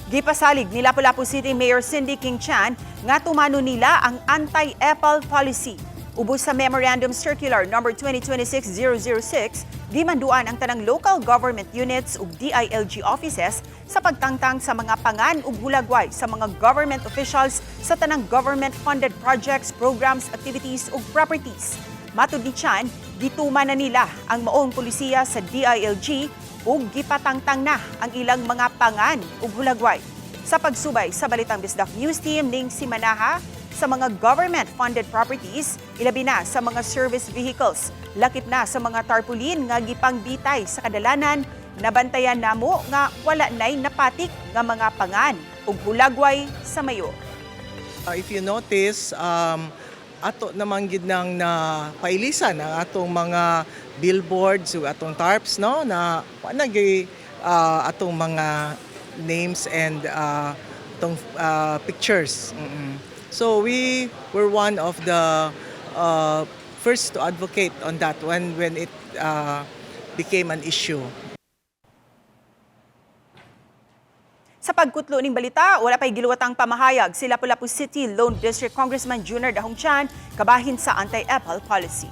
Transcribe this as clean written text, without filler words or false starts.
Gipasalig ni Lapu-Lapu City Mayor Cindy King Chan nga tumano nila ang anti-EPAL policy. Ubos sa Memorandum Circular No. 2026-006, gimanduan ang tanang local government units ug DILG offices sa pagtangtang sa mga pangan ug hulagway sa mga government officials sa tanang government-funded projects, programs, activities ug properties. Matud ni Chan, gituman na nila ang maong pulisiya sa DILG ug gipatangtang na ang ilang mga pangan ug hulagway. Sa pagsubay sa Balitang Bisdak News Team ning si Manaha, sa mga government-funded properties, ilabi na sa mga service vehicles, lakip na sa mga tarpaulin nga gipangbitay sa kadalanan, nabantayan namo nga wala nay napatik nga mga pangan ug hulagway sa mayor. If you notice, ato naman gid nang na pailisan ang atong mga billboards ug atong tarps, no, na panagay atong mga names and atong pictures. So we were one of the first to advocate on that when it became an issue. Sa pagkutlo ning balita, wala pay giluwatang pamahayag si Lapu-Lapu City Lone District Congressman Junior Dahong Chan kabahin sa anti-EPAL policy.